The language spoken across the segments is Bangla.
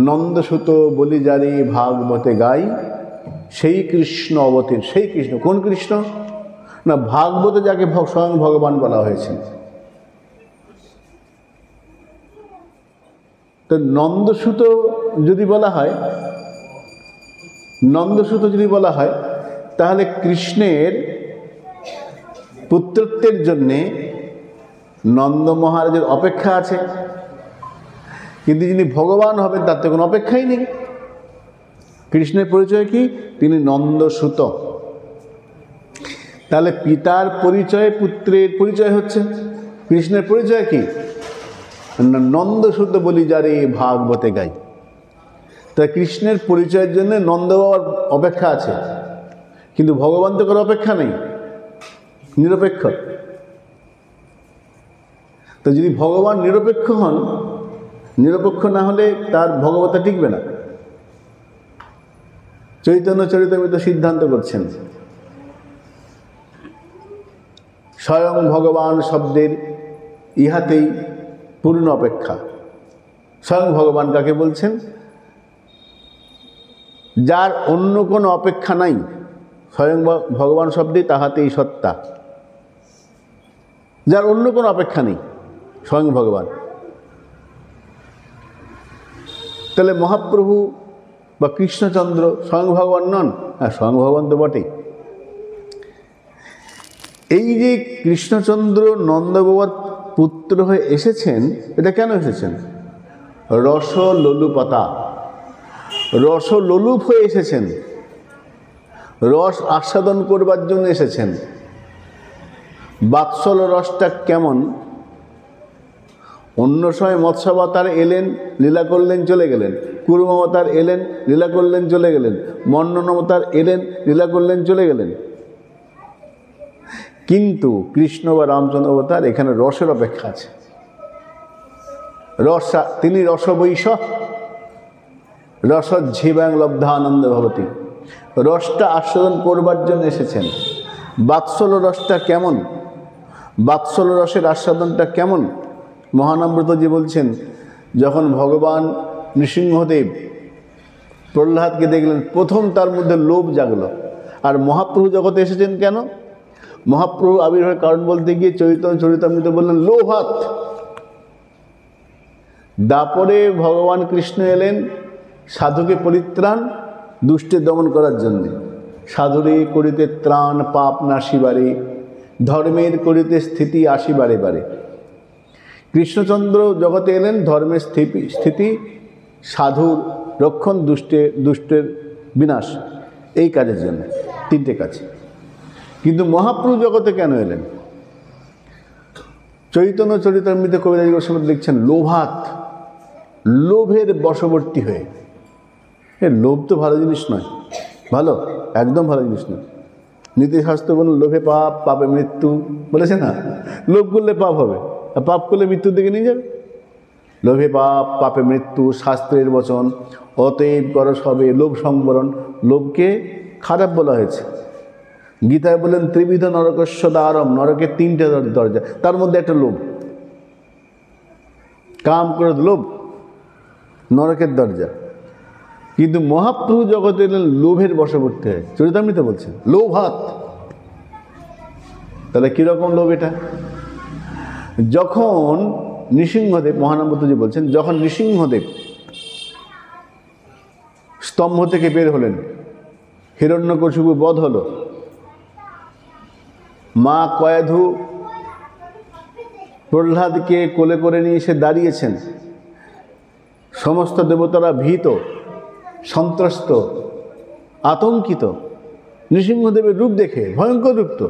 নন্দসুত বলি যারে ভাগবতে গাই, সেই কৃষ্ণ অবতীর। সেই কৃষ্ণ কোন কৃষ্ণ? না, ভাগবতে যাকে স্বয়ং ভগবান বলা হয়েছে। তো নন্দসুত যদি বলা হয়, নন্দসুত যদি বলা হয়, তাহলে কৃষ্ণের পুত্রত্বের জন্যে নন্দ মহারাজের অপেক্ষা আছে, কিন্তু যিনি ভগবান হবেন তার তো কোনো অপেক্ষাই নেই। কৃষ্ণের পরিচয় কি? তিনি নন্দসুত। তাহলে পিতার পরিচয় পুত্রের পরিচয় হচ্ছে। কৃষ্ণের পরিচয় কি? নন্দসুত বলি যারে ভাগবতে গাই। তাই কৃষ্ণের পরিচয়ের জন্য নন্দ বাবার অপেক্ষা আছে, কিন্তু ভগবান তো কোনো অপেক্ষা নেই, নিরপেক্ষ। তো যদি ভগবান নিরপেক্ষ হন, নিরপেক্ষ না হলে তার ভগবতা টিকবে না। চৈতন্য চরিতামৃত সিদ্ধান্ত করছেন, স্বয়ং ভগবান শব্দের ইহাতেই পূর্ণ অপেক্ষা। স্বয়ং ভগবান কাকে বলছেন? যার অন্য কোনো অপেক্ষা নাই। স্বয়ং ভগবান শব্দে তাহাতেই সত্তা, যার অন্য কোনো অপেক্ষা নেই, স্বয়ং ভগবান। তাহলে মহাপ্রভু বা কৃষ্ণচন্দ্র স্বয়ং ভগবান নন? হ্যাঁ, স্বয়ং ভগবান তো বটেই। এই যে কৃষ্ণচন্দ্র নন্দ বাবার পুত্র হয়ে এসেছেন, এটা কেন এসেছেন? রসলোলুপতা, রসলোলুপ হয়ে এসেছেন, রস আস্বাদন করবার জন্য এসেছেন। বাৎসল রসটা কেমন? অন্য সময় মৎস্যাবতার এলেন, লীলা করলেন, চলে গেলেন। কুর্মাবতার এলেন, লীলা করলেন, চলে গেলেন। মন্ননাবতার এলেন, লীলা করলেন, চলে গেলেন। কিন্তু কৃষ্ণ বা রামচন্দ্র অবতার এখানে রসের অপেক্ষা আছে। রস, তিনি রসবৈষ, রসজ্জীবাং লব্ধানন্দ ভবতি। রসটা আস্বাদন করবার জন্য এসেছেন। বাৎসল রসটা কেমন? বাৎসল রসের আস্বাদনটা কেমন? মহানামব্রতজি বলছেন, যখন ভগবান নৃসিংহদেব প্রহ্লাদকে দেখলেন, প্রথম তার মধ্যে লোভ জাগলো। আর মহাপ্রভু জগতে এসেছেন কেন? মহাপ্রভু আবির্ভাবের কারণ বলতে গিয়ে চৈতন্য চরিতামৃত বললেন লোভাত। দাপরে ভগবান কৃষ্ণ এলেন সাধুকে পরিত্রাণ, দুষ্টের দমন করার জন্যে। সাধুরে করিতে ত্রাণ পাপ নাশিবারে, ধর্মের করিতে স্থিতি আসিবারে বারে। কৃষ্ণচন্দ্র জগতে এলেন ধর্মের স্থিতি, সাধুর রক্ষণ, দুষ্টের বিনাশ, এই কাজের জন্য। তিনটে কাজ। কিন্তু মহাপ্রভু জগতে কেন এলেন? চৈতন্য চরিতামৃত কবিরাজ গোস্বামী লিখছেন লোভাত, লোভের বশবর্তী হয়ে। লোভ তো ভালো জিনিস নয়, ভালো একদম ভালো জিনিস নয়। নীতিশাস্ত্র বলুন লোভে পাপ, পাপে মৃত্যু বলেছে না? লোভ করলে পাপ হবে, আর পাপ করলে মৃত্যুর দিকে নিয়ে যাবে। লোভে পাপ, পাপে মৃত্যু, শাস্ত্রের বচন, অতএব কর সবে লোভ সংবরণ। লোভকে খারাপ বলা হয়েছে। গীতায় বলেন ত্রিবিধ নরকস্য দ্বারম, নরকের তিনটে দরজা, তার মধ্যে একটা লোভ। কাম ক্রোধ লোভ নরকের দরজা। কিন্তু মহাপ্রভু জগতে এলেন লোভের বশবর্তী হয়ে। চরিতামৃত বলছেন লোভাত। তাহলে কীরকম লোভ এটা? যখন নৃসিংহদেব, মহানামব্রতজি বলছেন, যখন নৃসিংহদেব স্তম্ভ থেকে বের হলেন, হিরণ্যকশিপু বধ হলো, মা কয়াধু প্রহ্লাদকে কোলে করে নিয়ে এসে দাঁড়িয়েছেন। সমস্ত দেবতারা ভীত, সন্ত্রস্ত, আতঙ্কিত নৃসিংহদেবের রূপ দেখে, ভয়ঙ্কর রূপ। তো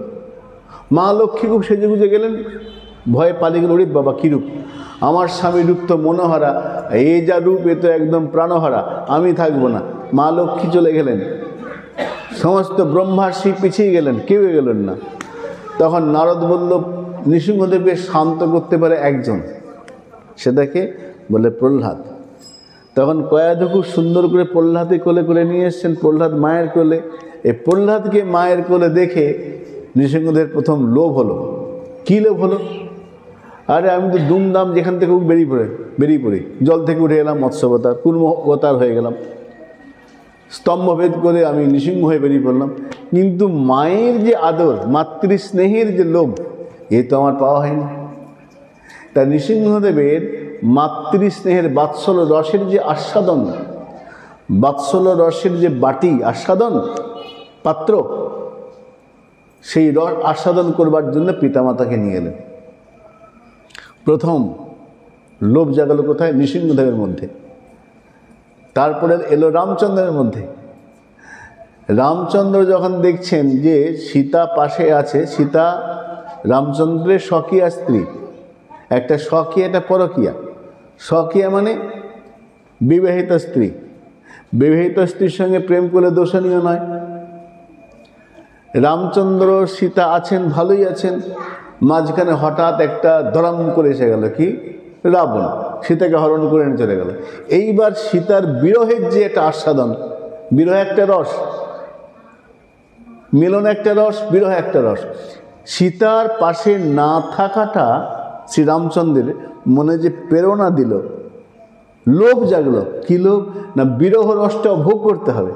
মা লক্ষ্মী খুব সেজে গুজে গেলেন, ভয়ে পালিয়ে গেল। ওরে বাবা, কী রূপ! আমার স্বামী রূপ তো মনোহারা, এ যা রূপ, এ তো একদম প্রাণহারা, আমি থাকবো না। মা লক্ষ্মী চলে গেলেন, সমস্ত ব্রহ্মার্ষি পিছিয়ে গেলেন, কেউ গেলেন না। তখন নারদ বলল, নৃসিংহদেবকে শান্ত করতে পারে একজন, সেটাকে বলে প্রহ্লাদ। তখন কয়াধু খুব সুন্দর করে প্রহ্লাদকে কোলে করে নিয়ে এসছেন, প্রহ্লাদ মায়ের কোলে। এই প্রহ্লাদকে মায়ের কোলে দেখে নৃসিংহদেবের প্রথম লোভ হলো। কী লোভ হলো? আরে আমি তো দুমদাম যেখান থেকে বেরিয়ে পড়ি, জল থেকে উঠে এলাম মৎস্যাবতার, কুর্মাবতার হয়ে গেলাম, স্তম্ভভেদ করে আমি নৃসিংহ হয়ে বেরিয়ে পড়লাম। কিন্তু মায়ের যে আদর, মাতৃস্নেহের যে লোভ, এ তো আমার পাওয়া হয়নি। তা নৃসিংহদেবের মাতৃস্নেহের বাৎসল্য রসের যে আস্বাদন, বাৎসল্য রসের যে বাটি আস্বাদন পাত্র, সেই রস আস্বাদন করবার জন্য পিতামাতাকে নিয়ে এলেন। প্রথম লোভ জাগালো কোথায়? নৃসিংহদেবের মধ্যে। তারপরে এলো রামচন্দ্রের মধ্যে। রামচন্দ্র যখন দেখছেন যে সীতা পাশে আছে, সীতা রামচন্দ্রের স্বকীয়া স্ত্রী, একটা স্বকীয়া একটা পরকীয়া। স্বকীয়া মানে বিবাহিত স্ত্রী, বিবাহিত স্ত্রীর সঙ্গে প্রেম করলে দোষণীয় নয়। রামচন্দ্র সীতা আছেন, ভালোই আছেন, মাঝখানে হঠাৎ একটা ধরাম করে এসে গেল, কি? রাবণ সীতাকে হরণ করে নিয়ে চলে গেল। এইবার সীতার বিরহের যে একটা আস্বাদন, বিরহ একটা রস, মিলন একটা রস, বিরহ একটা রস। সীতার পাশে না থাকাটা শ্রীরামচন্দ্রের মনে যে প্রেরণা দিল, লোভ জাগলো। কি লোভ? না বিরহ রসটা ভোগ করতে হবে।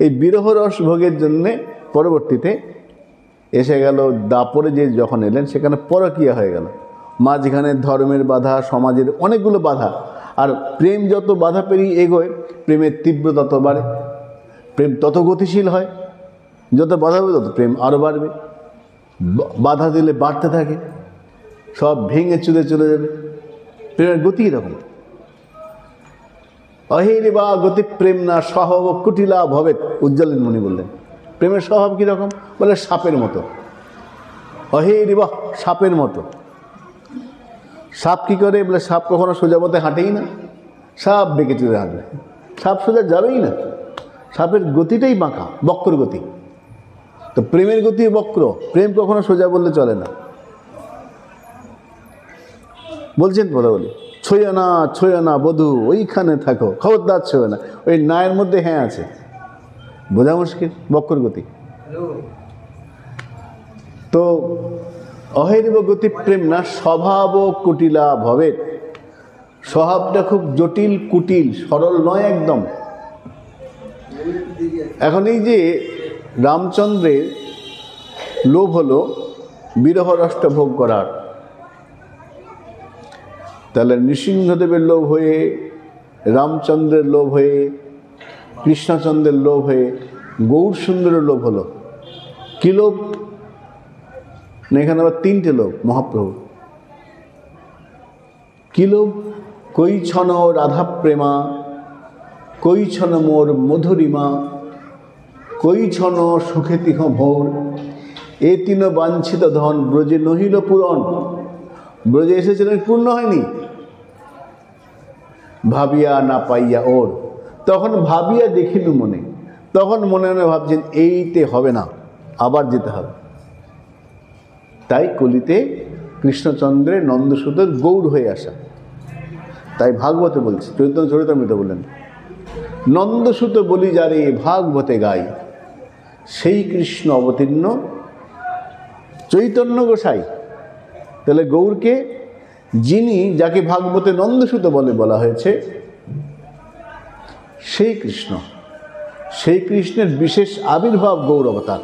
এই বিরহ রস ভোগের জন্যে পরবর্তীতে এসে গেল দাপরে, যে যখন এলেন সেখানে পরকীয়া হয়ে গেল। মাঝখানে ধর্মের বাধা, সমাজের অনেকগুলো বাধা। আর প্রেম যত বাধা পেরিয়ে এগোয়, প্রেমের তীব্রতা তত বাড়ে, প্রেম তত গতিশীল হয়। যত বাধা হবে তত প্রেম আরও বাড়বে, বাধা দিলে বাড়তে থাকে, সব ভেঙে চুরে চলে যাবে। প্রেমের গতি এরকম। অহেরি বা গতি প্রেম না স্বভাব কুটিলা ভবেত, উজ্জ্বলেন মুনি বললেন। প্রেমের স্বভাব কীরকম? বলে সাপের মতো। অহেরি বা সাপের মতো। সাপ কী করে? বলে সাপ কখনো সোজা পথে হাঁটেই না, সাপ বেঁকে চলে হাঁটবে, সাপ সোজা যাবেই না, সাপের গতিটাই বাঁকা, বক্র গতি। তো প্রেমের গতি বক্র, প্রেম কখনো সোজা বললে চলে না। বলছেন কথা বলি, ছুঁয়ো না বধূ, ওইখানে থাকো, খবরদার ছুঁয়ো না। ওই নায়ের মধ্যে হ্যাঁ আছে, বোঝা মুশকিল, বক্র গতি। তো অহেরিব গতি প্রেম না স্বভাব কুটিলা ভবেত। স্বভাবটা খুব জটিল, কুটিল, সরল নয় একদম। এখন এই যে রামচন্দ্রের লোভ হলো বিরহ রসটা ভোগ করার, তাহলে নৃসিংহদেবের লোভ হয়ে, রামচন্দ্রের লোভ হয়ে, কৃষ্ণচন্দ্রের লোভ হয়ে গৌর সুন্দরের লোভ হলো। কি লোভ? না এখানে আবার তিনটে লোভ মহাপ্রভু। কি লোভ? কই ছন রাধা প্রেমা, কই ছন মোর মধুরিমা, কই ছন সুখে তিহ ভোর, এ তিন বাঞ্ছিত ধন ব্রজে নহিল পূরণ। ব্রজে এসেছিলেন, পূর্ণ হয়নি। ভাবিয়া না পাইয়া ওর, তখন ভাবিয়া দেখিল মনে, তখন মনে মনে ভাবছেন এইতে হবে না, আবার যেতে হবে। তাই কলিতে কৃষ্ণচন্দ্রের নন্দসুতের গৌর হয়ে আসা। তাই ভাগবতে বলছে, চৈতন্য চরিতামৃতে বললেন, নন্দসুত বলি যারে ভাগবতে গাই, সেই কৃষ্ণ অবতীর্ণ চৈতন্য গোসাই। তাহলে গৌরকে, যিনি, যাকে ভাগবতে নন্দসুত বলে বলা হয়েছে, সেই কৃষ্ণ, সেই কৃষ্ণের বিশেষ আবির্ভাব গৌর অবতার।